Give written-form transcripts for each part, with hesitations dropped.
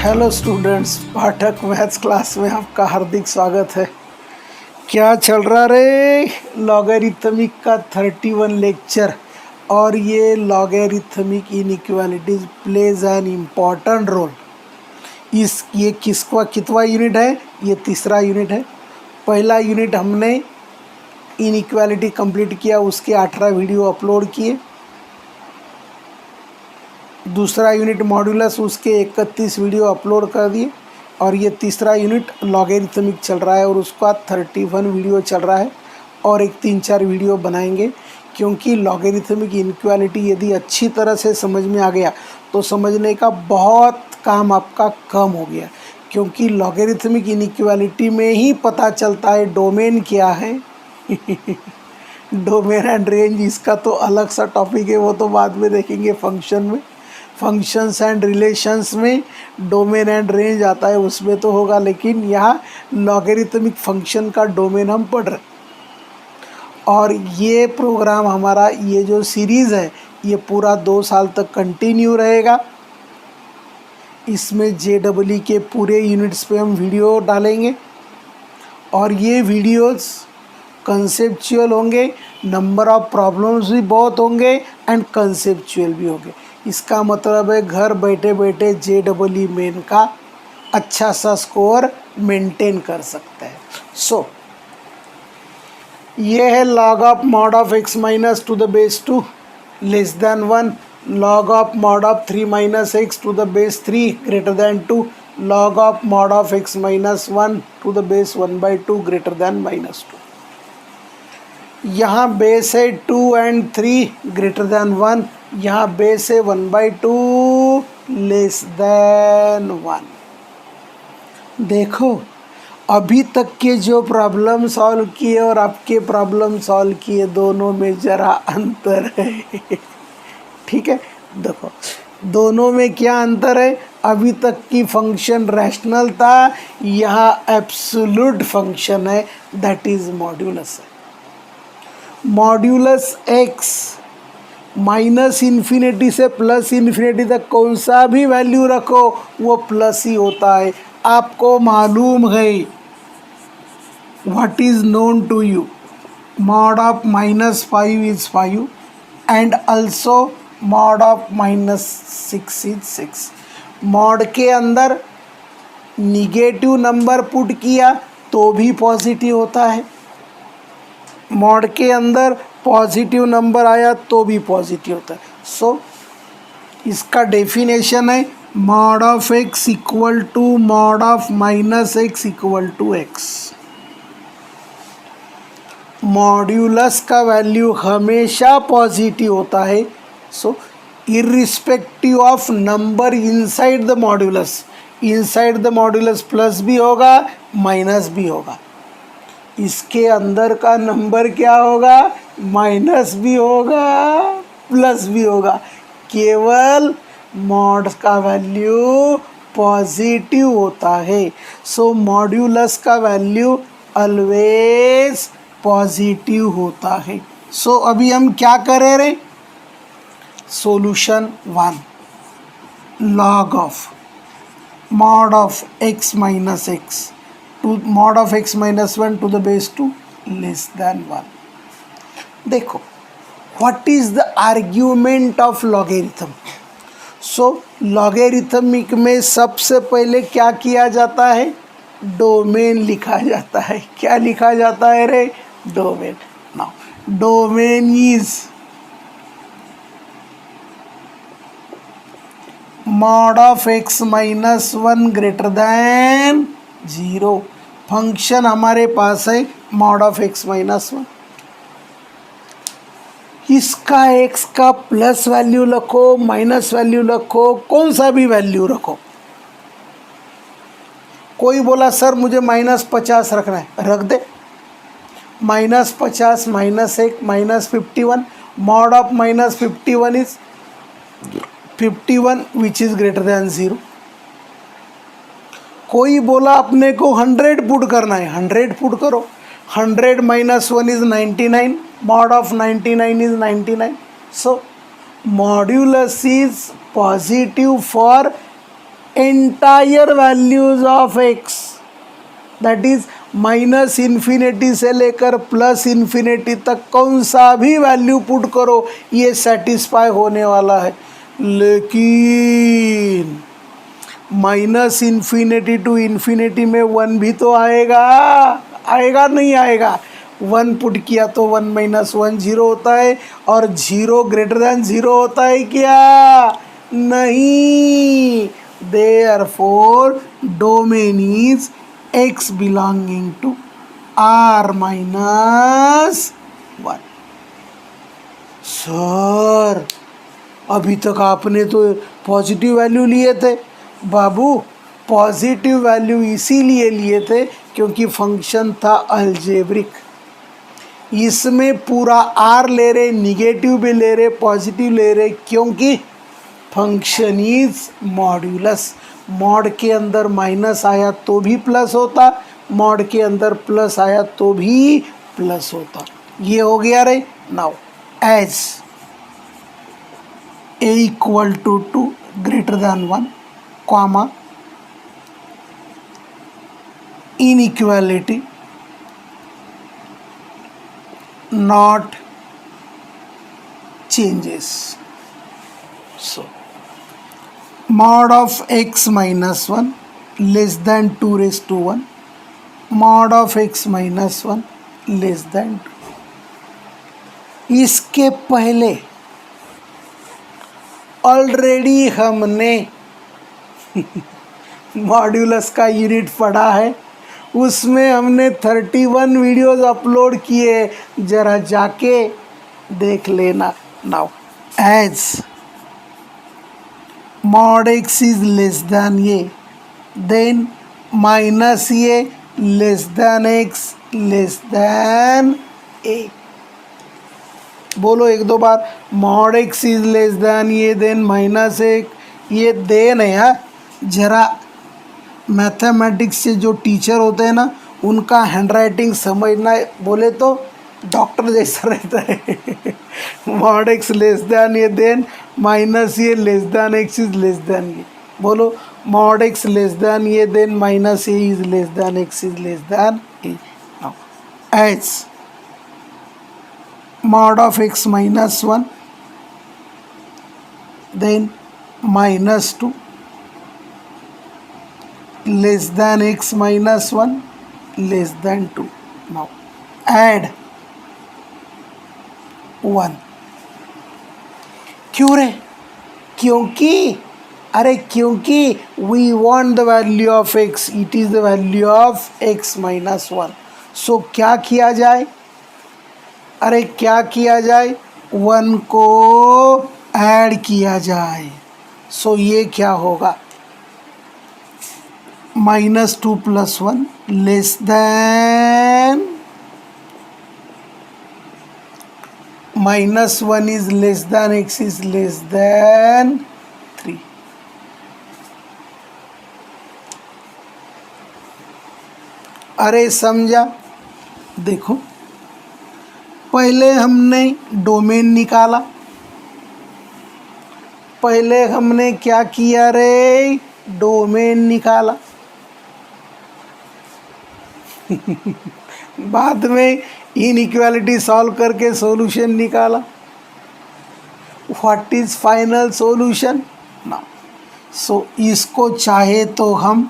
Hello students, पाठक maths class में आपका हार्दिक स्वागत है। क्या चल रहा रे? लॉगरिथमिक का 31 लेक्चर। और ये logarithmic inequalities plays an important role. ये कितवा यूनिट है? ये तीसरा यूनिट है। पहला यूनिट हमने इनइक्वालिटी कंप्लीट किया, उसके 18 वीडियो अपलोड किए। दूसरा यूनिट मॉड्यूलस, उसके 31 वीडियो अपलोड कर दिए। और ये तीसरा यूनिट लॉगरिथमिक चल रहा है और उसका 31 वीडियो चल रहा है। और एक 3-4 वीडियो बनाएंगे, क्योंकि लॉगरिथमिक इनइक्वालिटी यदि अच्छी तरह से समझ में आ गया तो समझने का बहुत काम आपका कम हो गया। क्योंकि लॉगरिथमिक इनइक्वालिटी में ही पता चलता है डोमेन क्या है। डोमेन एंड रेंज इसका तो अलग सा टॉपिक है, वो तो बाद में देखेंगे। फंक्शंस एंड रिलेशंस में डोमेन एंड रेंज आता है, उसमें तो होगा। लेकिन यहाँ लॉगरिथमिक फंक्शन का डोमेन हम पढ़ रहे। और ये प्रोग्राम हमारा, ये जो सीरीज़ है, ये पूरा 2 साल तक कंटिन्यू रहेगा। इसमें JEE के पूरे यूनिट्स पे हम वीडियो डालेंगे। और ये वीडियोस कंसेप्चुअल होंगे, नंबर ऑफ प्रॉब्लम्स भी बहुत होंगे एंड कंसेप्चुअल भी होंगे। इसका मतलब है घर बैठे बैठे JEE मेन का अच्छा सा स्कोर मेंटेन कर सकते हैं। सो ये है log of mod of x minus two the base 2 less than 1, log of mod of 3 minus x to the base 3 greater than 2, log of mod of x minus 1 to the base 1/2 greater than -2। यहाँ base है 2 and 3 greater than 1, यहाँ base है 1/2 less than 1। देखो, अभी तक के जो problem solve किए और आपके प्रॉब्लम सॉल्व किए, दोनों में ज़रा अंतर है। ठीक है, देखो दोनों में क्या अंतर है। अभी तक की फंक्शन रैशनल था, यहाँ एब्सोल्यूट फंक्शन है, दैट इज़ मॉड्यूलस है। मॉड्यूलस x माइनस इन्फिनिटी से प्लस इन्फिनिटी तक कौन सा भी वैल्यू रखो वो प्लस ही होता है। आपको मालूम है, what is known to you, mod of -5 is 5 and also mod of -6 is 6। Mod के अंदर निगेटिव नंबर पुट किया तो भी पॉजिटिव होता है, मॉड के अंदर पॉजिटिव नंबर आया तो भी पॉजिटिव होता है। सो इसका डेफिनेशन है mod of x equal to mod of -x equal to x। Modulus का वैल्यू हमेशा पॉजिटिव होता है। So irrespective of number inside the modulus, inside the modulus plus भी होगा माइनस भी होगा। इसके अंदर का नंबर क्या होगा? माइनस भी होगा प्लस भी होगा। केवल मॉड का वैल्यू पॉजिटिव होता है। सो मॉड्यूलस का वैल्यू ऑलवेज पॉजिटिव होता है। सो अभी हम क्या करें रे? Solution 1, log of mod of x minus x to mod of x minus 1 to the base 2 less than 1। देखो, what is the argument of logarithm? So logarithmic में सबसे पहले क्या किया जाता है? डोमेन लिखा जाता है। क्या लिखा जाता है रे? Domain. Now domain is mod of x minus 1 greater than 0। Function हमारे पास है मॉड ऑफ x माइनस 1। इसका x का प्लस वैल्यू रखो, माइनस वैल्यू रखो, कौन सा भी वैल्यू रखो। कोई बोला सर मुझे -50 रखना है, रख दे। -50 -1 -51, mod of -51 is 51 which is greater than 0। कोई बोला अपने को 100 पुट करना है, 100 पुट करो। 100 - 1 is 99, mod of 99 is 99। So modulus is positive for entire values of x, that is minus infinity से लेकर प्लस इन्फिनिटी तक कौन सा भी वैल्यू पुट करो ये सेटिस्फाई होने वाला है। लेकिन माइनस इन्फिनिटी टू इन्फिनिटी में वन भी तो आएगा, आएगा नहीं आएगा? वन पुट किया तो वन माइनस वन जीरो होता है, और जीरो ग्रेटर देन जीरो होता है क्या? नहीं। Therefore domain is x belonging to r minus one. Sir अभी तक आपने तो पॉजिटिव वैल्यू लिए थे। बाबू पॉजिटिव वैल्यू इसीलिए लिए थे क्योंकि फंक्शन था अलजेब्रिक। इसमें पूरा r ले रहे, निगेटिव भी ले रहे, पॉजिटिव ले रहे, क्योंकि फंक्शन इज मॉड्यूलस। मॉड के अंदर माइनस आया तो भी प्लस होता, मॉड के अंदर प्लस आया तो भी प्लस होता। ये हो गया रे। Now as a equal to 2 greater than 1 comma inequality not changes. So mod of x minus 1 less than 2 raised to 1, mod of x minus 1 less than 2। इसके पहले ऑलरेडी हमने मॉड्यूलस का यूनिट पढ़ा है, उसमें हमने 31 वीडियोस अपलोड किए, जरा जाके देख लेना। Now as mod x is less than ये, देन माइनस ये less than x less than a. बोलो एक दो बार, mod x is less than ये, then minus a, a then है यार। जरा मैथमेटिक्स से जो टीचर होते हैं ना, उनका हैंडराइटिंग समझना बोले तो डॉक्टर जैसा रहता है। मॉड एक्स लेस देन ये, देन माइनस ये less than x is less than ये। बोलो मॉड एक्स लेस देन ये, then minus a is less than x is less than a. Now as mod of x minus 1 then minus 2 less than x minus 1 less than 2। now add 1। क्यों रे? क्योंकि अरे क्योंकि we want the value of x, it is the value of x minus 1। so क्या किया जाए? अरे क्या किया जाए? 1 को ऐड किया जाए। सो ये क्या होगा? Minus 2 plus 1 less then minus 1 is less than x is less then 3। अरे समझा? देखो पहले हमने डोमेन निकाला, पहले हमने क्या किया रे? डोमेन निकाला। बाद में इनइक्वालिटी सॉल्व करके सॉल्यूशन निकाला। What is final solution? ना सो इसको चाहे तो हम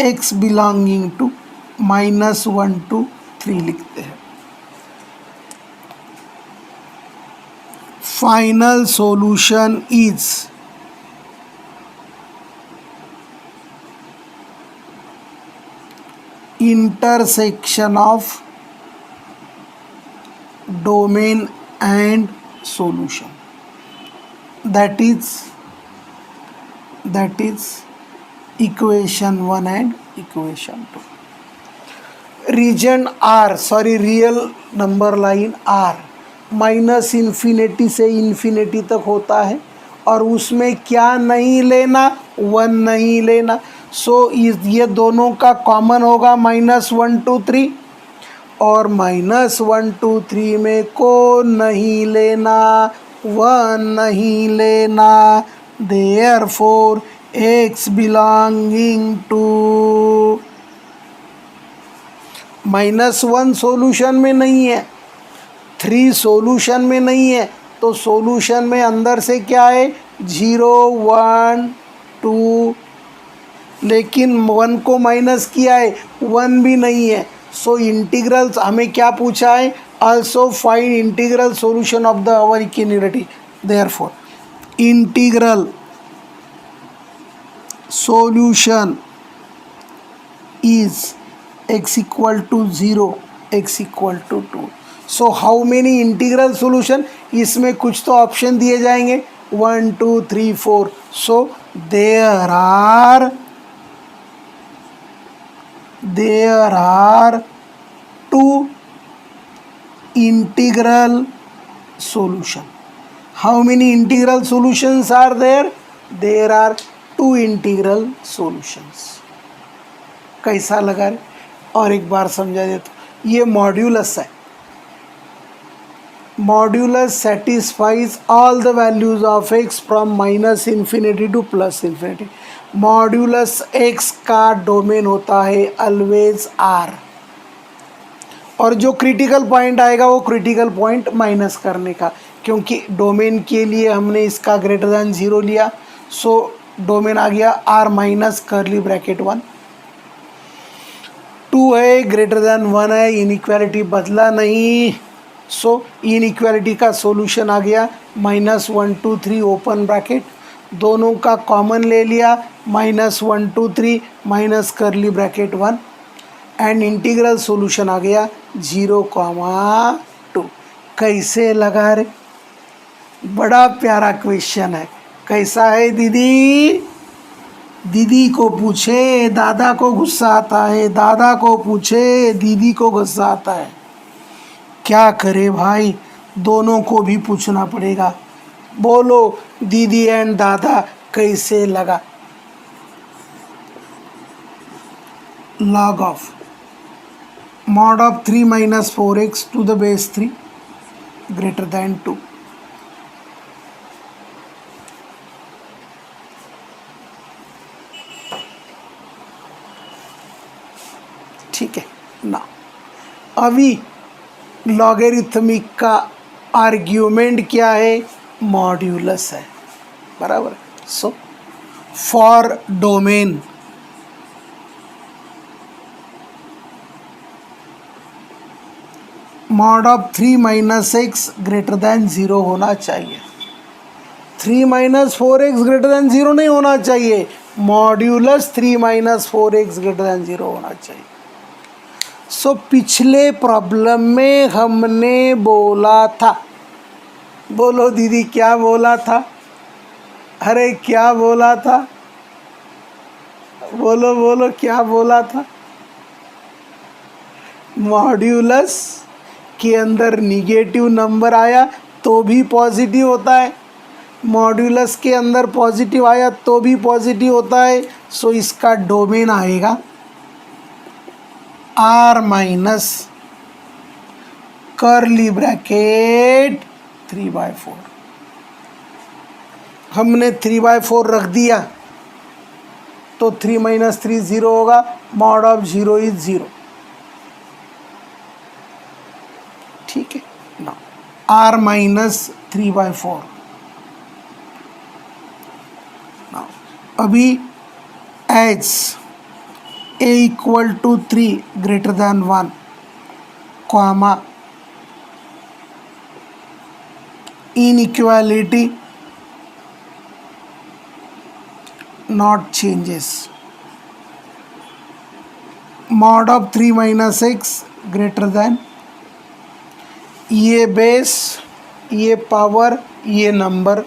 x बिलोंगिंग टू -1 to 3 लिखते हैं। Final solution is intersection of domain and solution, that is equation 1 and equation 2। Region R, sorry real number line R minus infinity से infinity तक होता है, और उसमें क्या नहीं लेना? 1 नहीं लेना। सो ये दोनों का कॉमन होगा -1 to 3, और -1 to 3 में को नहीं लेना, 1 नहीं लेना, Therefore, x belonging to -1 solution में नहीं है, 3 सॉल्यूशन में नहीं है, तो सॉल्यूशन में अंदर से क्या है 0 1 2, लेकिन 1 को माइनस किया है 1 भी नहीं है। सो इंटीग्रल्स हमें क्या पूछा है, also find integral solution of the our inequality. Therefore integral solution is x equal to 0, x equal to 2. So how many integral solution, इसमें कुछ तो ऑप्शन दिए जाएंगे 1 2 3 4. So there are 2 integral solution. How many integral solutions are there? There are 2 integral solutions. कैसा लगा रे? और एक बार समझा देता हूँ, ये मॉड्यूलस है। Modulus satisfies all the values of x from -∞ to +∞। Modulus x का डोमेन होता है ऑलवेज आर, और जो क्रिटिकल पॉइंट आएगा वो क्रिटिकल पॉइंट माइनस करने का, क्योंकि डोमेन के लिए हमने इसका ग्रेटर दैन 0 लिया। सो डोमेन आ गया आर माइनस कर्ली ब्रैकेट 1, 2 है ग्रेटर दैन 1 है, इनइक्वालिटी बदला नहीं। सो इनइक्वालिटी का सॉल्यूशन आ गया -1 2 3 ओपन ब्रैकेट, दोनों का कॉमन ले लिया -1 2 3 minus curly bracket 1, and integral solution आ गया 0,2। कैसे लगा रे? बड़ा प्यारा क्वेश्चन है। कैसा है दीदी? दीदी को पूछे दादा को गुस्सा आता है, दादा को पूछे दीदी को गुस्सा आता है। क्या करे भाई, दोनों को भी पूछना पड़ेगा। बोलो दीदी एंड दादा कैसे लगा? log of mod of 3 minus 4x to the base 3 greater than 2. ठीक है ना। अभी लॉगरिथमिक का आर्ग्यूमेंट क्या है? मॉड्यूलस है, बराबर। So for domain mod of 3 minus x greater then 0 होना चाहिए। 3 माइनस 4x ग्रेटर दैन 0 नहीं होना चाहिए, modulus 3 minus 4x greater then 0 होना चाहिए। सो पिछले प्रॉब्लम में हमने बोला था, बोलो दीदी क्या बोला था? अरे क्या बोला था? बोलो बोलो क्या बोला था? मॉड्यूलस के अंदर निगेटिव नंबर आया तो भी पॉजिटिव होता है, मॉड्यूलस के अंदर पॉजिटिव आया तो भी पॉजिटिव होता है। सो इसका डोमेन आएगा r माइनस कर्ली ब्रैकेट 3/4। हमने 3/4 रख दिया तो 3 माइनस 3 0 होगा, मॉड ऑफ 0 इज 0। ठीक है ना। r minus 3/4। अभी as a equal to 3 greater than 1 comma inequality not changes, mod of 3 minus x greater than, ये बेस, ये पावर, ये number,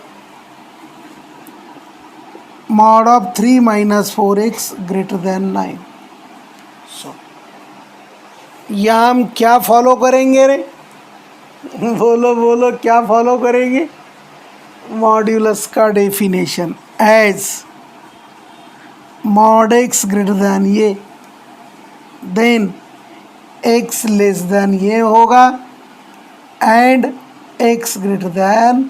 mod of 3 minus 4x greater than 9। सो यहाँ हम क्या फॉलो करेंगे रे? बोलो बोलो क्या फॉलो करेंगे? मॉड्यूलस का definition as mod x greater than ये, देन x लेस दैन ये होगा, and x greater than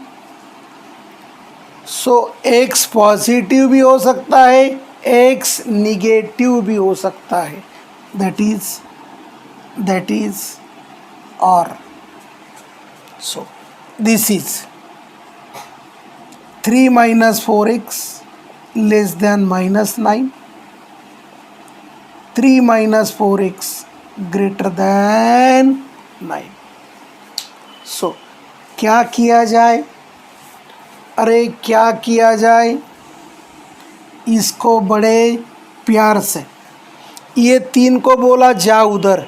so x positive भी हो सकता है, x निगेटिव भी हो सकता है, दैट इज और so this is 3 minus 4x less than -9, 3 minus 4x greater than 9. सो क्या किया जाए? अरे क्या किया जाए? इसको बड़े प्यार से ये 3 को बोला जा उधर,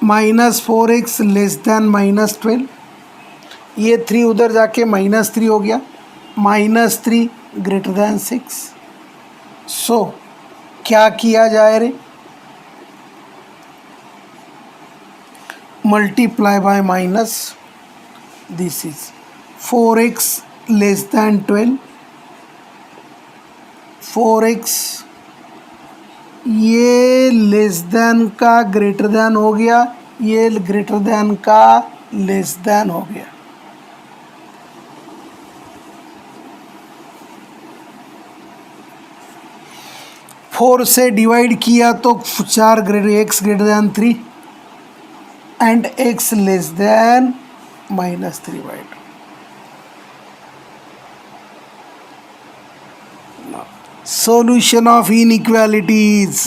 -4x लेस दैन -12, ये 3 उधर जाके -3 हो गया, -3 ग्रेटर दैन 6. सो क्या किया जाए रे? Multiply by minus, this is 4x less than 12, 4x ये लेस दैन का ग्रेटर दैन हो गया, ये ग्रेटर दैन का लेस दैन हो गया. फोर से डिवाइड किया तो 4 x greater then 3 and x less then -3/2. Solution of inequalities.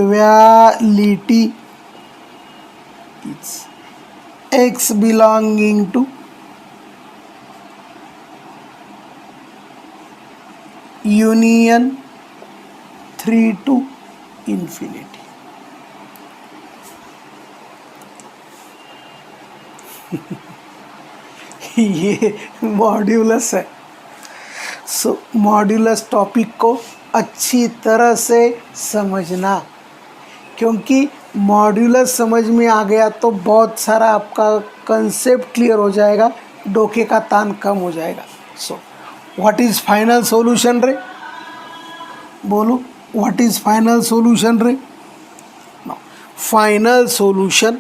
Inequality is x belonging to union 3 to infinity. ये मॉड्यूलस है. सो मॉड्यूलस टॉपिक को अच्छी तरह से समझना, क्योंकि मॉड्यूलस समझ में आ गया तो बहुत सारा आपका कंसेप्ट क्लियर हो जाएगा, डोके का तान कम हो जाएगा. So what is final solution रे? बोलो, व्हाट इज़ फाइनल सॉल्यूशन रे? Final solution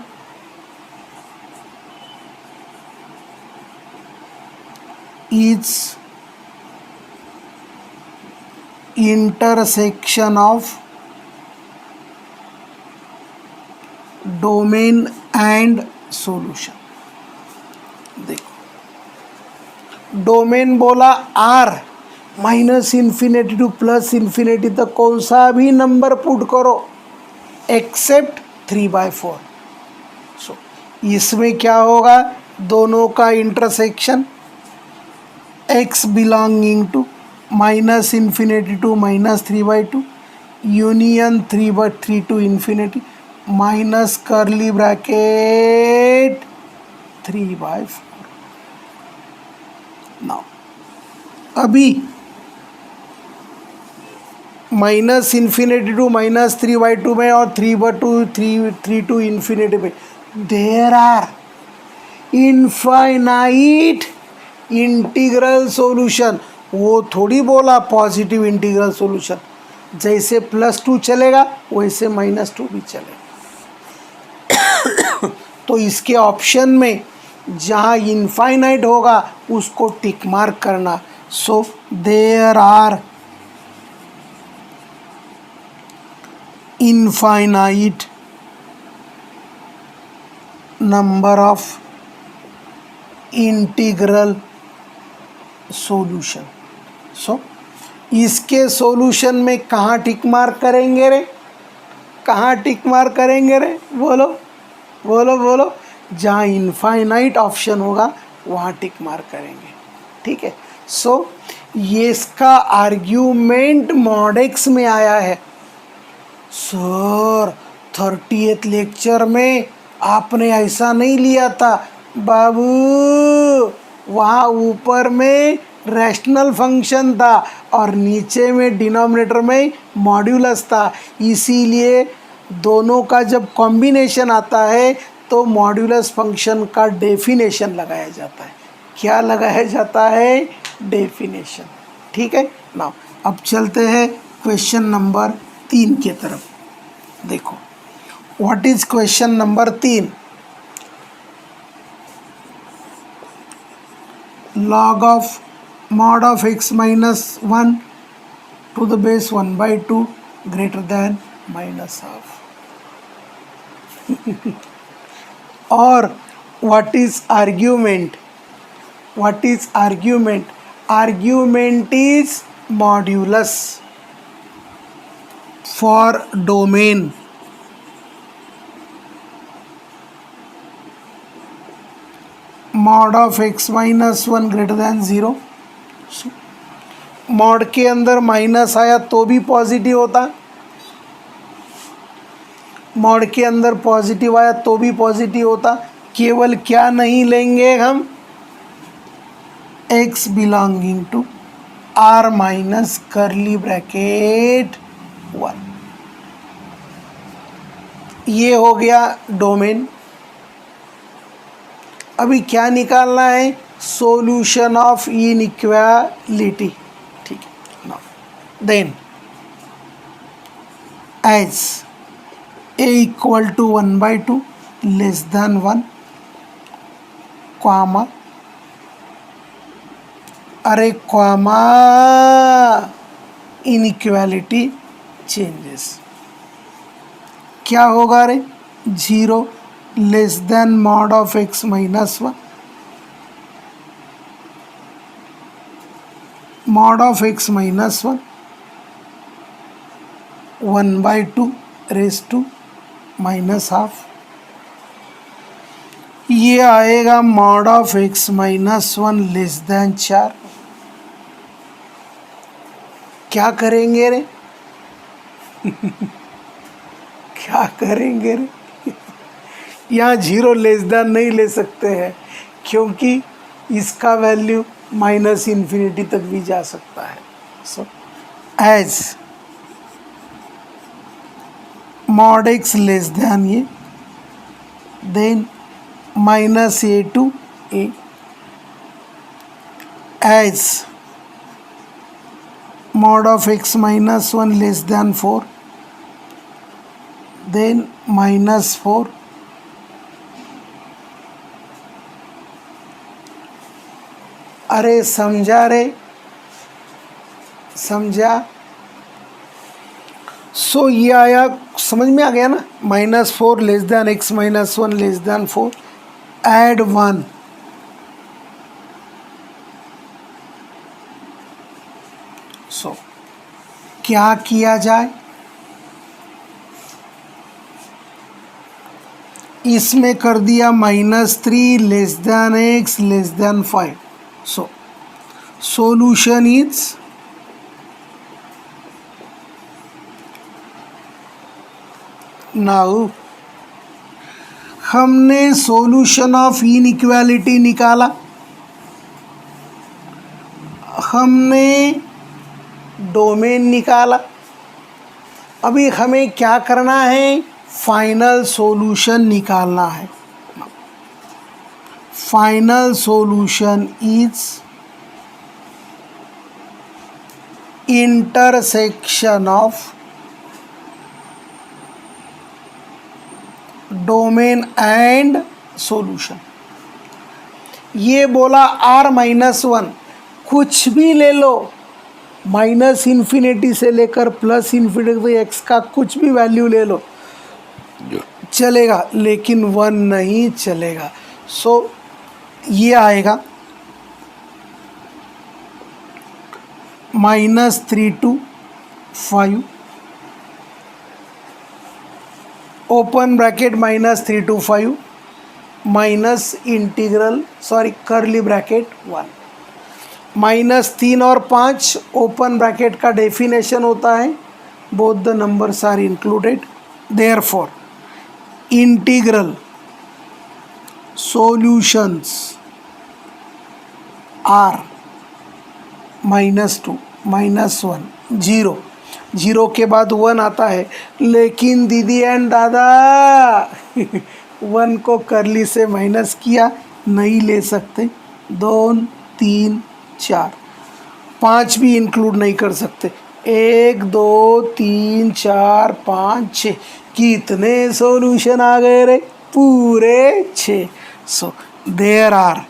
is intersection of domain and solution. देखो, डोमेन बोला R -इन्फिनिटी टू +इन्फिनिटी तक कौन सा भी नंबर पुट करो एक्सेप्ट 3/4. सो इसमें क्या होगा? दोनों का इंटरसेक्शन x belonging to -infinity to -3/2 union 3/3 to infinity minus curly bracket 3/4. Now अभी -इन्फिनिटी टू -3/2 में और 3 to infinity में there are infinite integral solution. वो थोड़ी बोला पॉजिटिव इंटीग्रल सॉल्यूशन, जैसे +2 चलेगा वैसे -2 भी चलेगा. तो इसके ऑप्शन में जहाँ इनफाइनाइट होगा उसको टिक मार्क करना. So there are infinite number of integral solution. So इसके सॉल्यूशन में कहाँ टिक मार्क करेंगे रे? कहाँ टिक मार्क करेंगे रे? बोलो बोलो बोलो. जहाँ इनफाइनाइट ऑप्शन होगा वहाँ टिक मार्क करेंगे. ठीक है. सो ये इसका आर्ग्यूमेंट मॉडेक्स में आया है. सर 30th लेक्चर में आपने ऐसा नहीं लिया था बाबू. वहाँ ऊपर में रैशनल फंक्शन था और नीचे में डिनोमिनेटर में मॉड्यूलस था. इसीलिए दोनों का जब कॉम्बिनेशन आता है तो मॉड्यूलस फंक्शन का डेफिनेशन लगाया जाता है. क्या लगाया जाता है? डेफिनेशन. ठीक है ना. अब चलते हैं क्वेश्चन नंबर 3 के तरफ. देखो, what is question number 3? log of mod of x minus 1 to the base 1 by 2 greater than minus half. Or what is argument? What is argument? Argument is modulus for domain. Mod of x minus 1 greater than 0. Mod के अंदर minus आया तो भी positive होता, mod के अंदर positive आया तो भी पॉजिटिव होता। केवल क्या नहीं लेंगे हम, x belonging to r minus curly bracket 1। ये हो गया डोमेन। अभी क्या निकालना है, सॉल्यूशन ऑफ इनइक्वालिटी। ठीक है, now then as a equal to 1/2 less than 1 comma, अरे कॉमा इनइक्वालिटी चेंजेस। क्या होगा रे, 0 less than mod of x minus 1, mod of x minus 1 1/2 raise to minus half. ये आएगा mod of x minus 1 less than 4। क्या करेंगे रे क्या करेंगे रे, यहाँ 0 लेस देन नहीं ले सकते हैं क्योंकि इसका वैल्यू माइनस इन्फिनिटी तक भी जा सकता है। So as mod x less than ये, then minus a to a, as mod of x minus 1 less than 4, then minus 4 अरे समझा रे, समझा। सो ये आया, समझ में आ गया ना, -4 less than x minus 1 less than 4, add 1, सो क्या किया जाए, इसमें कर दिया -3 less than x less then 5। So solution is now हमने solution of inequality निकाला, हमने डोमेन निकाला। अभी हमें क्या करना है, फाइनल सॉल्यूशन निकालना है। Final solution is intersection of domain and solution. ये बोला r-1 कुछ भी ले लो, माइनस इन्फिनिटी से लेकर प्लस इन्फिनिटी x का कुछ भी वैल्यू ले लो चलेगा, लेकिन 1 नहीं चलेगा। सो ये आएगा -3 to 5 open bracket -3 to 5 minus integral करली ब्रैकेट 1, -3 और 5 ओपन ब्रैकेट का डेफिनेशन होता है, both the numbers are included, therefore integral solutions are -2 -1 0, 0 के बाद 1 आता है, लेकिन दीदी एंड दादा 1 को करली से माइनस किया, नहीं ले सकते, 2 3 4 5 भी इंक्लूड नहीं कर सकते, 1 2 3 4 5 6 कितने सॉल्यूशन आ गए रे? पूरे 6. So there are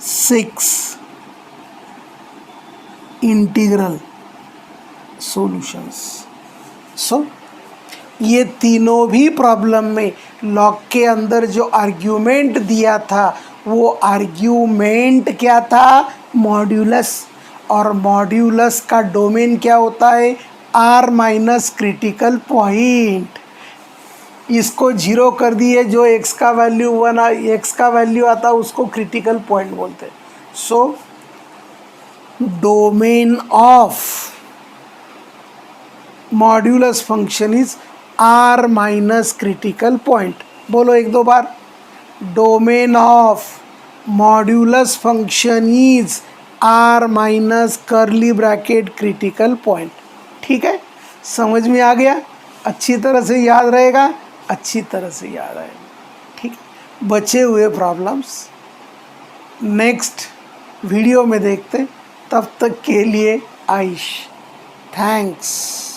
6 integral solutions. सो ये तीनों भी प्रॉब्लम में लॉग के अंदर जो आर्ग्यूमेंट दिया था वो आर्ग्यूमेंट क्या था? मॉड्यूलस. और मॉड्यूलस का डोमेन क्या होता है? R minus critical point. इसको जीरो कर दिए, जो एक्स का वैल्यू 1 एक्स का वैल्यू आता उसको क्रिटिकल पॉइंट बोलते हैं. So domain of modulus function is R minus critical point. बोलो 1 2 बार. Domain of modulus function is R minus curly bracket critical point. ठीक है, समझ में आ गया? अच्छी तरह से याद रहेगा, अच्छी तरह से याद आएगा. ठीक, बचे हुए प्रॉब्लम्स नेक्स्ट वीडियो में देखते. तब तक के लिए आयुष. थैंक्स.